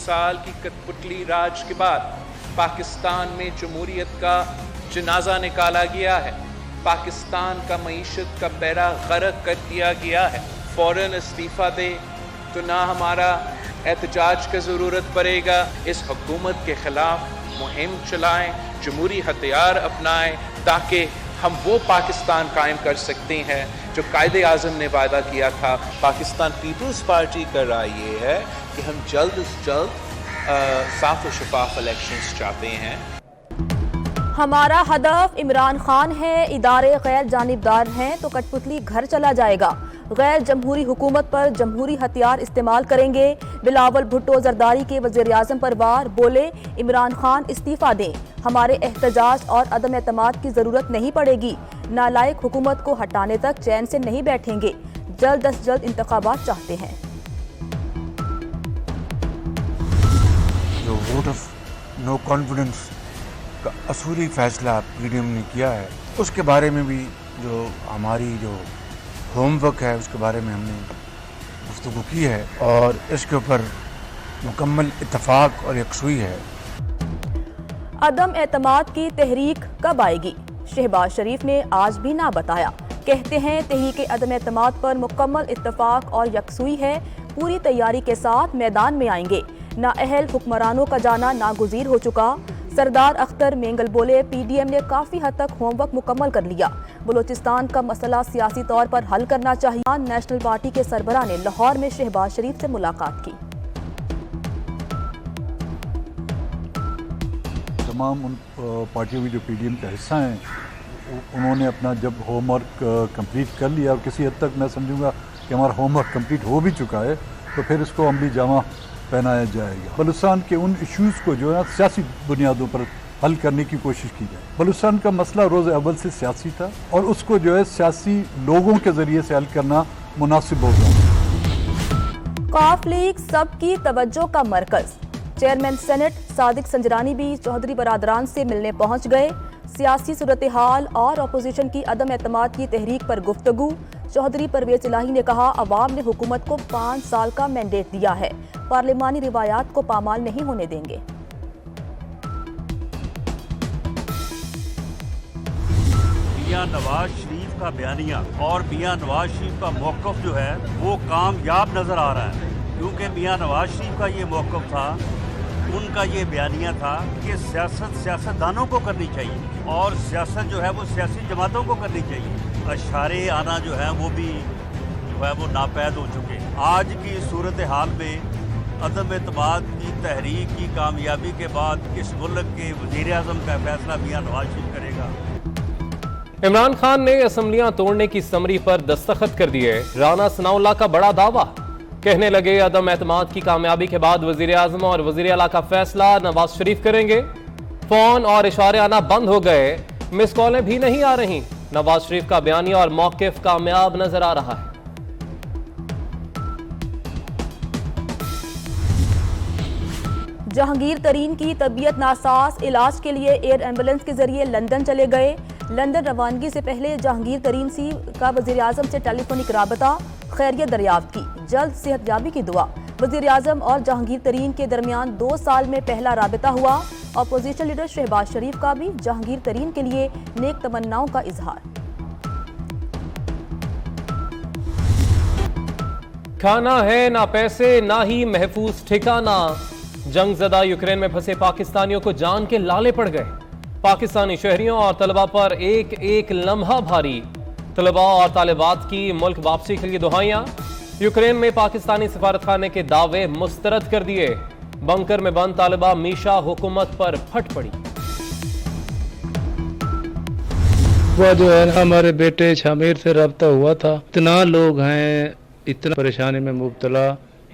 साल की कठपुतली राज के बाद पाकिस्तान में जमहूरियत का जनाजा निकाला गया है। पाकिस्तान का मईशत का बेड़ा गर्क कर दिया गया है। फौरन इस्तीफ़ा दे तो ना हमारा एहतजाज की ज़रूरत पड़ेगा। इस हुकूमत के ख़िलाफ़ मुहिम चलाएं, जमहूरी हथियार अपनाएं, ताकि हम वो पाकिस्तान कायम कर सकते हैं जो कायदे आज़म ने वादा किया था। पाकिस्तान पीपल्स पार्टी का राय ये है कि हम जल्द से जल्द साफ और शफाफ इलेक्शंस चाहते हैं। हमारा हदफ इमरान खान है, इदारे गैर जानिबदार हैं तो कठपुतली घर चला जाएगा। गैर जमहूरी हुकूमत पर जमहूरी हथियार इस्तेमाल करेंगे। बिलावल भुट्टो जरदारी के वज़ीर आज़म पर वार, बोले इमरान खान इस्तीफ़ा दें, हमारे एहतजाज और अदम एतमाद की ज़रूरत नहीं पड़ेगी। नालायक हुकूमत को हटाने तक चैन से नहीं बैठेंगे। जल्द अज जल्द इंतखाबात चाहते हैं। जो वोट ऑफ नो कॉन्फिडेंस का असूली फैसला पीडीएम ने किया है, उसके बारे में भी जो हमारी जो होमवर्क है उसके बारे में हमने गुफ्तगू की है और इसके ऊपर मुकम्मल इत्तफाक और यकसुई है। अदम एतमाद की तहरीक कब आएगी? शहबाज शरीफ ने आज भी ना बताया। कहते हैं तहरीक अदम एतमाद पर मुकम्मल इत्तफाक और यकसुई है, पूरी तैयारी के साथ मैदान में आएंगे। नाअहल हुक्मरानों का जाना नागुज़ीर हो चुका। सरदार अख्तर मेंगल बोले पीडीएम ने काफ़ी हद तक होमवर्क मुकम्मल कर लिया। बलूचिस्तान का मसला सियासी तौर पर हल करना चाहिए। नेशनल पार्टी के सरबराह ने लाहौर में शहबाज शरीफ से मुलाकात की। तमाम उन पार्टियों की जो पीडीएम का हिस्सा हैं उन्होंने अपना जब होमवर्क कंप्लीट कर लिया और किसी हद तक मैं समझूंगा कि हमारा होमवर्क कंप्लीट हो भी चुका है, तो फिर इसको अमली जामा पहनाया जाएगा। बलूचिस्तान के उन इश्यूज़ को जो है सियासी बुनियादों पर हल करने की कोशिश की जाए। बलूचिस्तान का मसला रोज़ अव्वल से सियासी था और उसको जो है सियासी लोगों के ज़रिए से हल करना मुनासिब होगा। कॉफ लीग सबकी तवज्जो का मरकज़। चेयरमैन सेनेट सादिक संजरानी भी चौधरी बरादरान से मिलने पहुंच गए। सियासी सूरत हाल और अपोजिशन की अदम एतमाद की तहरीक पर गुफ्तगू। चौधरी परवेज इलाही ने कहा अवाम ने हुकूमत को 5 साल का मैंडेट दिया है, पार्लिमानी रिवायात को पामाल नहीं होने देंगे। मियां नवाज शरीफ का बयानिया और मियां नवाज शरीफ का मौक़िफ़ जो है वो कामयाब नज़र आ रहा है, क्योंकि मियां नवाज शरीफ का ये मौक़िफ़ था, उनका ये बयानिया था कि सियासत सियासतदानों को करनी चाहिए और सियासत जो है वो सियासी जमातों को करनी चाहिए। अशारे आना जो है वो भी जो है वो नापैद हो चुके। आज की सूरत हाल में अदम एतमाद की तहरीक की कामयाबी के बाद इस मुल्क के वज़ीर आज़म का फैसला मियां नवाज शरीफ करेगा। इमरान खान ने असम्बलियां तोड़ने की समरी पर दस्तखत कर दिए। राना सनाउल्लाह का बड़ा दावा, कहने लगे अदम एतमाद की कामयाबी के बाद वज़ीर आज़म और वज़ीर आला का फैसला नवाज शरीफ करेंगे। फ़ोन और इशारे आना बंद हो गए, मिस कॉलें भी नहीं आ रही। नवाज शरीफ का बयानिया और मौक़िफ़ कामयाब नजर आ रहा है। जहांगीर तरीन की तबीयत नासाज, इलाज के लिए एयर एम्बुलेंस के जरिए लंदन चले गए। लंदन रवानगी से पहले जहांगीर तरीन सी का वज़ीर आज़म से टेलीफोनिक राबता, खैरियत दरियाफ्त की, जल्द सेहतयाबी की दुआ। वज़ीर आज़म और जहांगीर तरीन के दरमियान 2 साल में पहला राबता हुआ। अपोजिशन लीडर शहबाज शरीफ का भी जहांगीर तरीन के लिए नेक तमन्नाओं का इजहार। खाना है ना पैसे ना ही महफूज ठिकाना। जंग ज़दा यूक्रेन में फंसे पाकिस्तानियों को जान के लाले पड़ गए। पाकिस्तानी शहरियों और तलबा पर एक एक लम्हा भारी। तलबा और तालिबात की मुल्क वापसी के लिए दुहाइयां। यूक्रेन में पाकिस्तानी सफारत खाने के दावे मुस्तरद कर दिए। बंकर में बंद तालिबा मीशा हुकूमत पर फट पड़ी। वो जो है हमारे बेटे शामिर से रब्ता हुआ था। इतना लोग हैं, इतना परेशानी में मुब्तला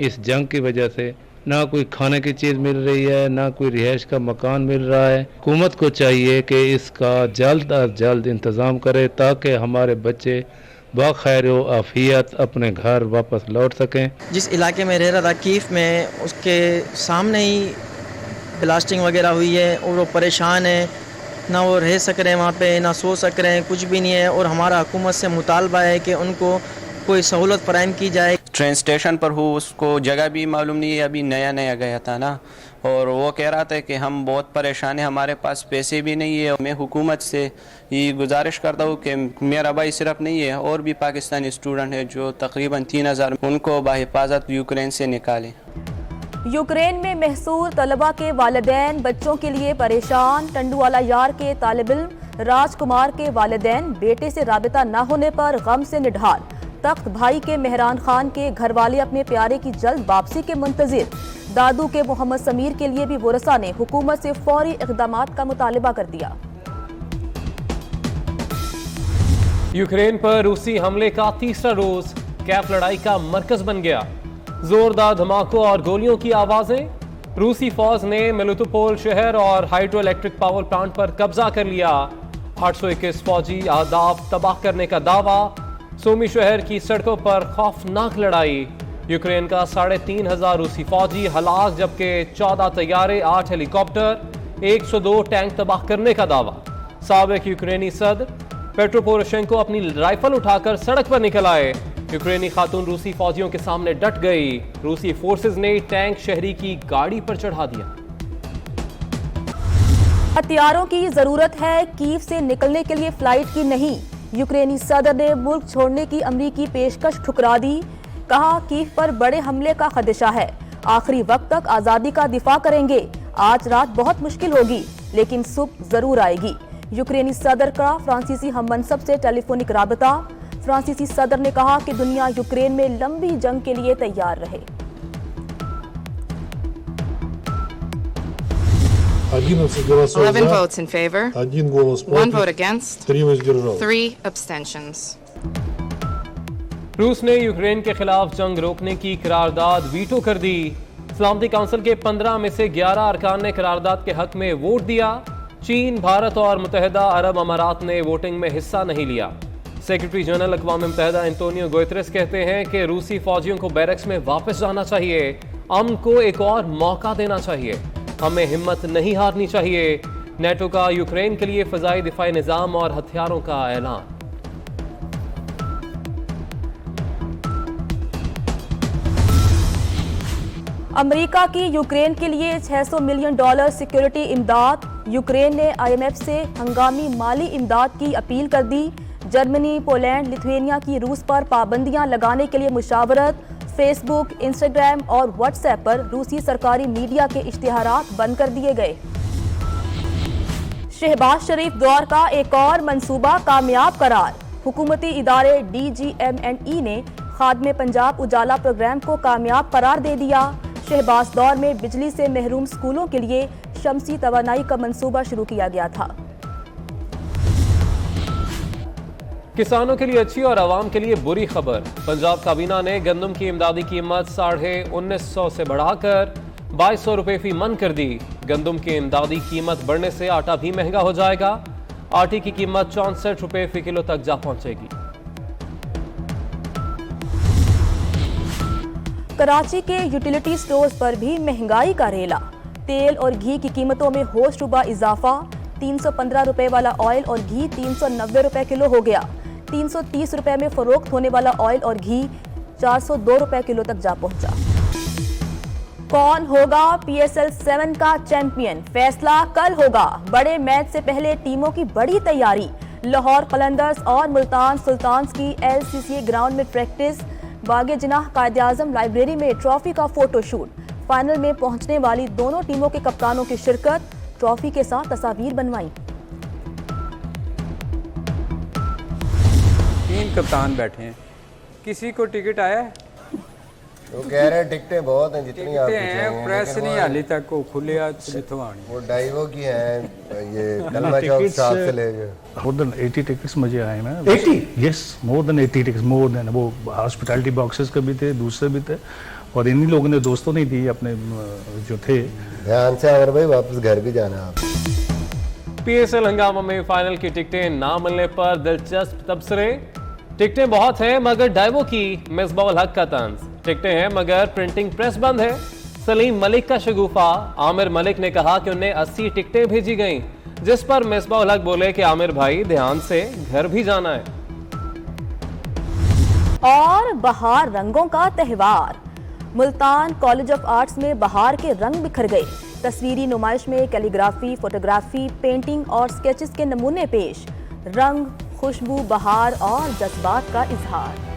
इस जंग की वजह से। ना कोई खाने की चीज़ मिल रही है, ना कोई रिहाइश का मकान मिल रहा है। हुकूमत को चाहिए कि इसका जल्द अज जल्द इंतज़ाम करे ताकि हमारे बच्चे बखैर आफियत अपने घर वापस लौट सकें। जिस इलाके में रह रहा था कीफ में, उसके सामने ही ब्लास्टिंग वगैरह हुई है और वो परेशान है। ना वो रह सक रहे हैं वहाँ पे, ना सो सक रहे हैं, कुछ भी नहीं है। और हमारा हुकूमत से मुतालबा है कि उनको कोई सहूलत फराहम की जाए। ट्रेन स्टेशन पर हूँ, उसको जगह भी मालूम नहीं है, अभी नया नया गया था ना, और वो कह रहा था कि हम बहुत परेशान हैं, हमारे पास पैसे भी नहीं है। मैं हुकूमत से ये गुजारिश करता हूँ कि मेरा भाई सिर्फ नहीं है, और भी पाकिस्तानी स्टूडेंट है जो तकरीबन 3000, उनको बाहिफाजत यूक्रेन से निकालें। यूक्रेन में महसूर तलबा के वालिदैन बच्चों के लिए परेशान। टंडुवाला यार के तालिब इल्म राजकुमार के वालिदैन बेटे से राबिता न होने पर गम से निढाल। तख्त भाई के मेहरान खान के घर वाले अपने प्यारे की जल्द वापसी के मुंतजिर। दादू के मोहम्मद समीर के लिए भी वरसा ने हुकूमत से फौरी इक़दामात का मुतालिबा कर दिया। यूक्रेन पर रूसी हमले का तीसरा रोज कैफ लड़ाई का मरकज बन गया। जोरदार धमाकों और गोलियों की आवाजें। रूसी फौज ने मेलिटोपोल शहर और हाइड्रो इलेक्ट्रिक पावर प्लांट पर कब्जा कर लिया। 821 फौजी अहदाफ तबाह करने का दावा। सूमी शहर की सड़कों पर खौफनाक लड़ाई। यूक्रेन का 3500 रूसी फौजी हलाक, जबकि 14 तैयारे, 8 हेलीकॉप्टर, 102 टैंक तबाह करने का दावा। साबिक यूक्रेनी सदर पेट्रो पोरोशेंको अपनी राइफल उठाकर सड़क पर निकल आए। यूक्रेनी खातून रूसी फौजियों के सामने डट गई। रूसी फोर्सेस ने टैंक शहरी की गाड़ी पर चढ़ा दिया। हथियारों की जरूरत है, कीव से निकलने के लिए फ्लाइट की नहीं। यूक्रेनी सदर ने मुल्क छोड़ने की अमरीकी पेशकश ठुकरा दी। कहा कीव पर बड़े हमले का खदशा है, आखिरी वक्त तक आजादी का दिफा करेंगे। आज रात बहुत मुश्किल होगी लेकिन सुबह जरूर आएगी। यूक्रेनी सदर का फ्रांसीसी हममनसब से टेलीफोनिक राबता। फ्रांसीसी सदर ने कहा कि दुनिया यूक्रेन में लंबी जंग के लिए तैयार रहे। 11 votes in favor, 1 vote against, 3 abstentions. रूस ने यूक्रेन के खिलाफ जंग रोकने की करारदाद वीटो कर दी। सलामती काउंसिल के 15 में से 11 अरकान ने करारदाद के हक में वोट दिया। चीन, भारत और मुत्तहिदा अरब अमारात ने वोटिंग में हिस्सा नहीं लिया। सेक्रेटरी जनरल अक़वाम मुत्तहिदा एंटोनियो गुतेरेस कहते हैं कि रूसी फौजियों को बैरक्स में वापस जाना चाहिए। अमन को एक और मौका देना चाहिए। हमें हिम्मत नहीं हारनी चाहिए। नेटो का यूक्रेन के लिए फ़ज़ाई दिफाई निज़ाम और हथियारों का ऐलान। अमेरिका की यूक्रेन के लिए $600 मिलियन सिक्योरिटी इमदाद। यूक्रेन ने IMF से हंगामी माली इमदाद की अपील कर दी। जर्मनी, पोलैंड, लिथुआनिया की रूस पर पाबंदियां लगाने के लिए मुशावरत। फेसबुक, इंस्टाग्राम और व्हाट्सएप पर रूसी सरकारी मीडिया के इश्तिहारात बंद कर दिए गए। शहबाज शरीफ दौर का एक और मंसूबा कामयाब करार। हुकूमती इदारे DGMNE ने खादमे पंजाब उजाला प्रोग्राम को कामयाब करार दे दिया। शहबाज दौर में बिजली से महरूम स्कूलों के लिए शमसी तवानाई का मंसूबा शुरू किया गया था। किसानों के लिए अच्छी और आवाम के लिए बुरी खबर। पंजाब काबीना ने गंदम की इमदादी कीमत 1950 से बढ़ाकर 2200 रुपए फी मन कर दी। गंदम की इमदादी कीमत बढ़ने से आटा भी महंगा हो जाएगा। आटे की कीमत 64 रुपए फी किलो तक जा पहुंचेगी। कराची के यूटिलिटी स्टोर्स पर भी महंगाई का रेला। तेल और घी की कीमतों में होशरुबा इजाफा। 315 रुपए वाला ऑयल और घी 390 रुपए किलो हो गया। 330 रुपए में फरोख्त होने वाला ऑयल और घी 402 रुपए किलो तक जा पहुंचा। कौन होगा PSL 7 का चैंपियन? फैसला कल होगा। बड़े मैच से पहले टीमों की बड़ी तैयारी। लाहौर कलंदर्स और मुल्तान सुल्तान्स की LCCA ग्राउंड में प्रैक्टिस। बागे जिनाह कायद-ए-आज़म लाइब्रेरी में ट्रॉफी का फोटोशूट। फाइनल में पहुंचने वाली दोनों टीमों के कप्तानों की शिरकत। ट्रॉफी के साथ तस्वीर बनवाई। 3 कप्तान बैठे हैं, किसी को टिकट आया है? वो कह रहे हैं टिकटें बहुत हैं, जितनी आप हैं प्रेस नहीं हाली तक को खुले जितों आनी। वो डाइवो की हैं, ये कलमा चौक साहब से ले गए। More than 80 tickets मुझे आए हैं। 80? Yes, more than 80 tickets, more than। वो हॉस्पिटैलिटी बॉक्सेस के भी थे, दूसरे भी थे, और इन्हीं लोगों ने दोस्तों ने दी अपने जो थे। ध्यान से अगर भाई वापस घर भी जाना आप। PSL हंगामा में फाइनल की टिकटें ना मिलने पर दिलचस्प तबसरे। टिकटें बहुत हैं मगर डाइवो की मिसबाउल हक का तंज। टिकटें हैं मगर प्रिंटिंग प्रेस बंद है। सलीम मलिक का शगुफा। आमिर मलिक ने कहा कि उन्हें 80 टिकटें भेजी गईं, जिस पर मिसबाउल हक बोले कि आमिर भाई ध्यान से घर भी जाना है। اور بہار رنگوں کا تہوار، ملتان کالج آف آرٹس میں بہار کے رنگ بکھر گئے۔ تصویری نمائش میں کیلیگرافی، فوٹوگرافی، پینٹنگ اور سکیچز کے نمونے پیش، رنگ، خوشبو، بہار اور جذبات کا اظہار۔